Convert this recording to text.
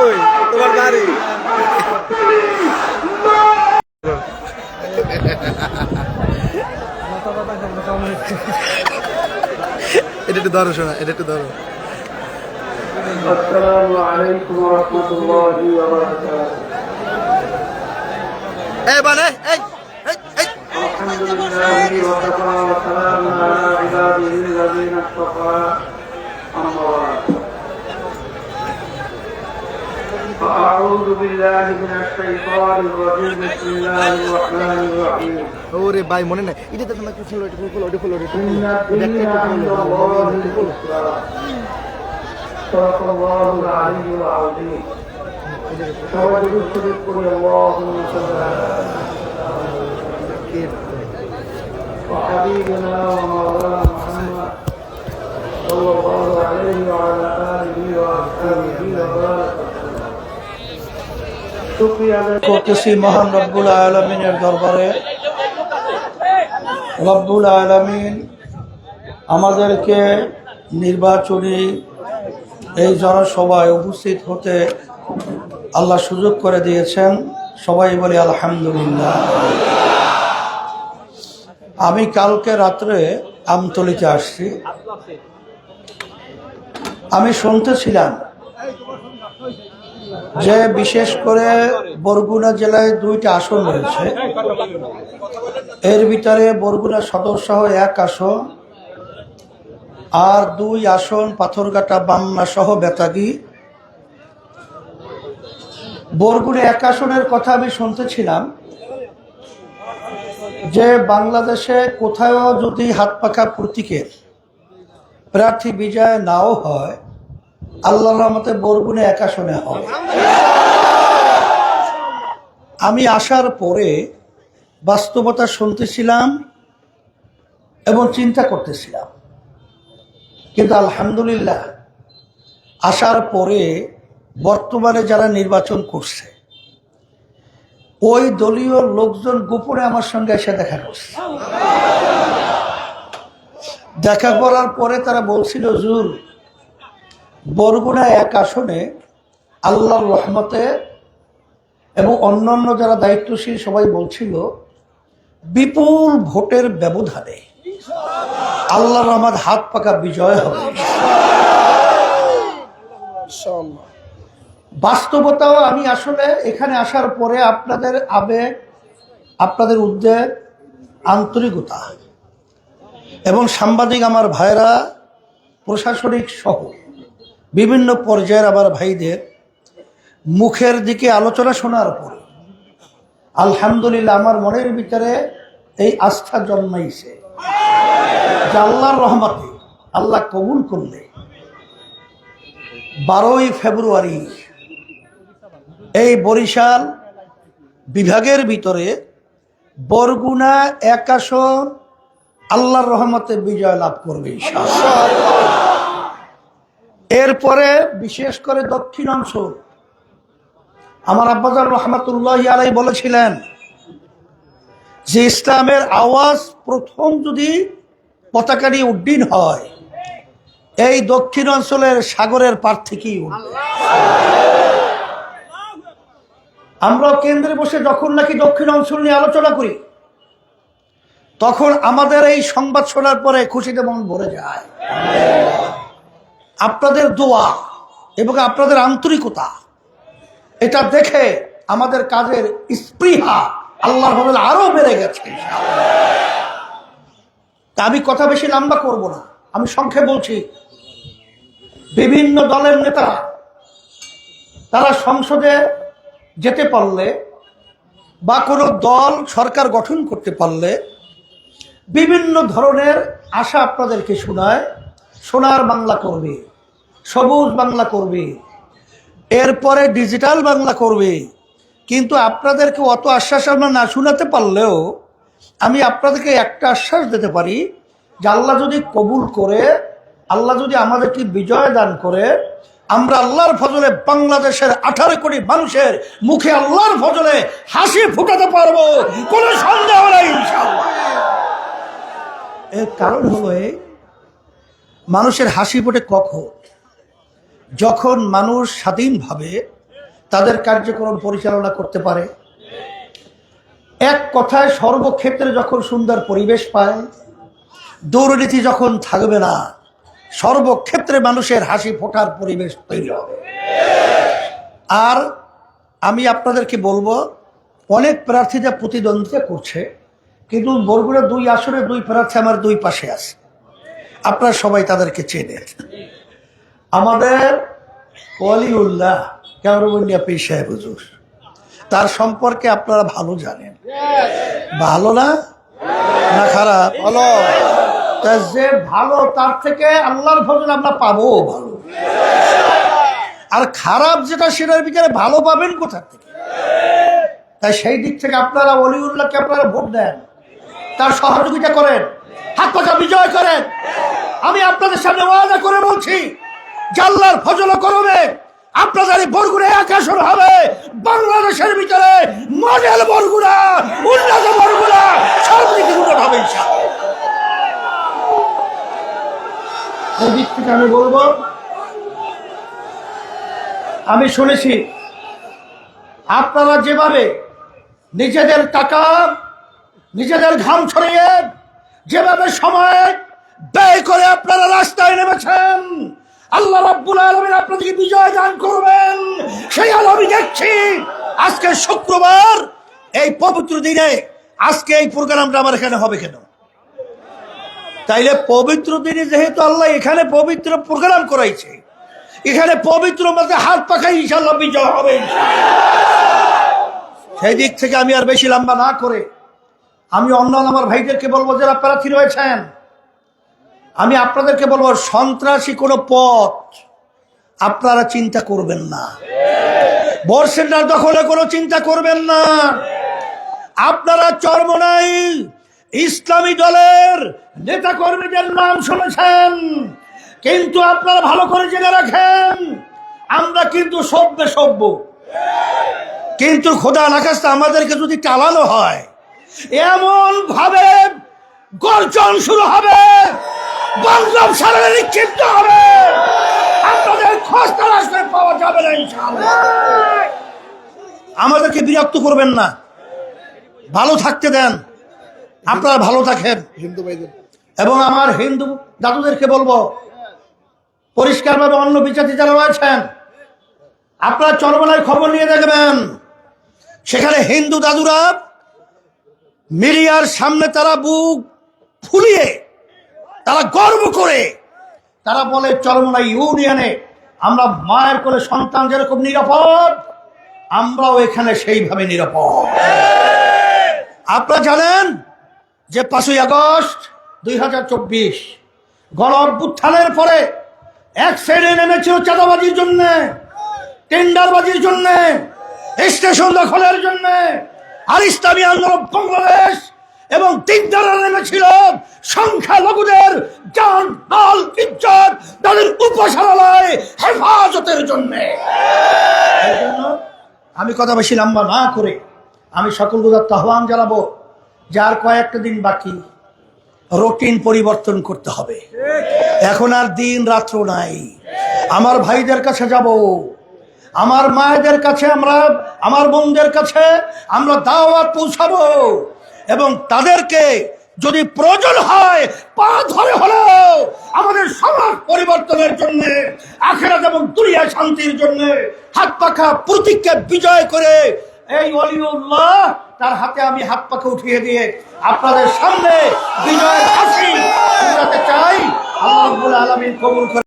কই তোমার বাড়ি? এটা একটু ধরো, শোনা, এটা একটু ধরো। আসসালামু আলাইকুম ওয়া রাহমাতুল্লাহি ওয়া বারাকাতুহু। এই মানে এই আলহামদুলিল্লাহি ওয়া কাফা ওয়া সালামুন আলা ইবাদিহিল্লাযীনা ইসতাফা। আম্মা বা'দ। أعوذ بالله من الشيطان الرجيم. بسم الله الرحمن الرحيم. ওরে ভাই মনে নাই, এটা তো তোমার একটু খোলো, একটু খোলো, একটু খোলো, একটু إن الدين عند الله الإسلام. صدق الله العلي العظيم. توجه الشريف اللهم صل على وحبيبنا ومولانا محمد صلى الله عليه وعلى آله وأصحابه وبارك করতেছি মহান রব্বুল আলামিনের দরবারে। রব্বুল আলামিন আমাদেরকে নির্বাচনী এই জনসভায় উপস্থিত হতে আল্লাহ সুযোগ করে দিয়েছেন। সবাই বলি আলহামদুলিল্লাহ। আমি কালকে রাত্রে আমতলিতে আসছি। আমি শুনতেছিলাম যে বিশেষ করে বরগুনা জেলায় 2টা আসন রয়েছে। এর ভিতরে বরগুনা সদর সহ 1 আসন, আর 2 আসন পাথরঘাটা বামনা সহ বেতাগী। বরগুনা 1 আসনের কথা আমি শুনতেছিলাম যে বাংলাদেশে কোথাও যদি হাত পাখা প্রতীকের প্রার্থী বিজয় নাও হয়, আল্লাহর রহমতে বরগুনা 1 আসনে হয়। আমি আসার পরে বাস্তবতা শুনতেছিলাম এবং চিন্তা করতেছিলাম, কিন্তু আলহামদুলিল্লাহ আসার পরে বর্তমানে যারা নির্বাচন করছে ওই দলীয় লোকজন গোপনে আমার সঙ্গে এসে দেখা করছে। দেখা করার পরে তারা বলছিল, হুজুর বরগুনা 1 আসনে আল্লাহর রহমতে এবং অন্যান্য যারা দায়িত্বশীল সবাই বলছিল বিপুল ভোটের ব্যবধানে আল্লাহর রহমত হাত পাকা বিজয় হবে। বাস্তবতাও আমি আসলে এখানে আসার পরে আপনাদের আবেগ, আপনাদের উদ্বেগ, আন্তরিকতা এবং সাংবাদিক আমার ভাইরা, প্রশাসনিক সহ বিভিন্ন পর্যায়ের আবার ভাইদের মুখের দিকে আলোচনা শোনার পরে আলহামদুলিল্লাহ আমার মনের ভিতরে এই আস্থা জন্মাইছে যে আল্লাহর রহমতে আল্লাহ কবুল করলে 12ই ফেব্রুয়ারি এই বরিশাল বিভাগের ভিতরে বরগুনা 1 আসন আল্লাহর রহমতে বিজয় লাভ করবে ইনশাআল্লাহ। এরপরে বিশেষ করে দক্ষিণ অঞ্চল, আমার আব্বাজান রহমাতুল্লাহি আলাইহি বলেছিলেন যে ইসলামের আওয়াজ প্রথম যদি পতাকা নিয়ে উড্ডীন হয় এই দক্ষিণ অঞ্চলের সাগরের পার থেকেই উঠবে। আমরা কেন্দ্রে বসে যখন নাকি দক্ষিণ অঞ্চল নিয়ে আলোচনা করি তখন আমাদের এই সংবাদ শোনার পরে খুশিতে মন ভরে যায়। আপনাদের দোয়া এবং আপনাদের আন্তরিকতা এটা দেখে আমাদের কাজের স্পৃহা আল্লাহর ফজলে আরো বেড়ে গেছে। আমি কথা বেশি লম্বা করব না, আমি সংক্ষেপে বলছি। বিভিন্ন দলের নেতারা তারা সংসদে যেতে পারলে বা কোনো দল সরকার গঠন করতে পারলে বিভিন্ন ধরনের আশা আপনাদেরকে শোনায়। সোনার বাংলা করবে, সবুজ বাংলা করবে, এরপরে ডিজিটাল বাংলা করবে। কিন্তু আপনাদেরকে অত আশ্বাস আমরা না শোনাতে পারলেও আমি আপনাদেরকে একটা আশ্বাস দিতে পারি যে আল্লাহ যদি কবুল করে, আল্লাহ যদি আমাদেরকে বিজয় দান করে, আমরা আল্লাহর ফজলে বাংলাদেশের 18 কোটি মানুষের মুখে আল্লাহর ফজলে হাসি ফুটাতে পারবো, কোনো সন্দেহ নাই ইনশাআল্লাহ। এর কারণ হলো এই, মানুষের হাসি ফোটে কখন? যখন মানুষ স্বাধীনভাবে তাদের কার্যক্রম পরিচালনা করতে পারে। এক কথায় সর্বক্ষেত্রে যখন সুন্দর পরিবেশ পায়, দুর্নীতি যখন থাকবে না, সর্বক্ষেত্রে মানুষের হাসি ফোটার পরিবেশ তৈরি হবে। আর আমি আপনাদেরকে বলবো, অনেক প্রার্থীরা প্রতিদ্বন্দ্বিতা করছে, কিন্তু বরগুনা 2 আসনে 2 প্রার্থী আমার 2 পাশে আছে। আপনারা সবাই তাদেরকে চেনেন। আমাদের ওয়ালিউল্লাহ কামরুবুন্নিয়া পীর সাহেব হুজুর, তার সম্পর্কে আপনারা ভালো জানেন। ভালো না না খারাপ? ভালো। তা যে ভালো, তার থেকে আল্লাহর ফজল আমরা পাবো ভালো। আর খারাপ যেটা, সেটার ভিতরে ভালো পাবেন কোথা থেকে? তাই সেই দিক থেকে আপনারা ওয়ালিউল্লাহকে আপনারা ভোট দেন, তার সহযোগিতা করেন, হাত পাকা বিজয় করেন। আমি আপনাদের সামনে ওয়াদা করে বলছি, আল্লাহর ফজল করবে আপনাদের বরগুনা আকাশন হবে বাংলাদেশের ভিতরে মডেল বরগুনা, উন্নত বরগুনা, সর্বদিকে উন্নত হবে ইনশাআল্লাহ। এই দিক থেকে আমি বলবো, আমি শুনেছি আপনারা যেভাবে নিজেদের টাকা, নিজেদের ঘাম ছড়িয়ে যেভাবে সময় ব্যয় করে আপনারা রাস্তায় নেমেছেন, আল্লাহ রাব্বুল আলামিন আপনাদেরকে বিজয় দান করবেন, সেই আলো আমি দেখছি। আজকে শুক্রবার, এই পবিত্র দিনে আজকে এই প্রোগ্রামটা আমার এখানে হবে কেন? তাইলে পবিত্র দিনে যেহেতু আল্লাহ এখানে পবিত্র প্রোগ্রাম করাইছে, এখানে পবিত্র মধ্যে হাত পাখাই ইনশাআল্লাহ বিজয় হবে। সেই দিক থেকে আমি আর বেশি লম্বা না করে আমি অন্যান্য আমার ভাইদেরকে বলবো, যারা প্রার্থী রয়েছেন, আমি আপনাদেরকে বলবো, সন্ত্রাসী কোনো পথ আপনারা চিন্তা করবেন না, বর্ষেন্টার দখলে কোনো চিন্তা করবেন না। আপনারা চরমোনাই ইসলামী দলের নেতা কর্মীদের নাম শুনেছেন, কিন্তু আপনারা ভালো করে জেনে রাখেন, আমরা কিন্তু সভ্য, কিন্তু খোদা নাখাস্তা আমাদেরকে যদি চালানো হয়, এমন ভাবে গর্জন শুরু হবে, বাংলার সারা নিক্ষিপ্ত হবে, আপনাদের খোঁজ তালাশ করে পাওয়া যাবে না ইনশাআল্লাহ। আমাদেরকে বিরক্ত করবেন না, ভালো থাকতে দেন, আপনারা ভালো থাকেন। এবং আমার হিন্দু দাদুদেরকে বলবো, পরিষ্কারভাবে অন্য বিচারী যারা রয়েছেন, আপনারা চরমোনাই খবর নিয়ে দেখবেন, সেখানে হিন্দু দাদুরা মিডিয়ার সামনে তারা বুক ফুলিয়ে, তারা গর্ব করে তারা বলে, চরমোনাই ইউনিয়নে আমরা মায়ের কোলে সন্তান যেরকম নিরাপদ, আমরাও এখানে সেইভাবে নিরাপদ। আপনারা জানেন যে 5ই আগস্ট 2024 গণ অভ্যুত্থানের পরে এক শ্রেণী নেমেছিল চাঁদাবাজির জন্য, টেন্ডারবাজির জন্য, স্টেশন দখলের জন্য। আর ইসলামী আন্দোলন বাংলাদেশ এবং তিনদারা নেমেছিল সংখ্যালঘুদের জান, মাল, ইজ্জত, তাদের উপাসনালয় হেফাজতের জন্য। আমি কথা বেশি লম্বা না করে আমি সকল গুজার আহ্বান জানাবো, যার কয়েকটা দিন বাকি, রুটিন পরিবর্তন করতে হবে। এখন আর দিন রাত্র নাই। আমার ভাইদের কাছে যাব, আমার মায়েদের কাছে, আমার বোনদের কাছে আমরা দাওয়াত পৌঁছাবো, এবং তাদেরকে যদি প্রয়োজন হয় পা ধরে হলেও আমাদের সমাজ পরিবর্তনের জন্য, আখিরাত এবং দুনিয়া শান্তির জন্য হাত পাখা প্রতীককে বিজয় করে, এই ওয়ালিউল্লাহ তার হাতে আমি হাত পাখা উঠিয়ে দিয়ে আপনাদের সামনে বিজয়ের হাসি চাই। আল্লাহ রাব্বুল আলামিন কবুল করে।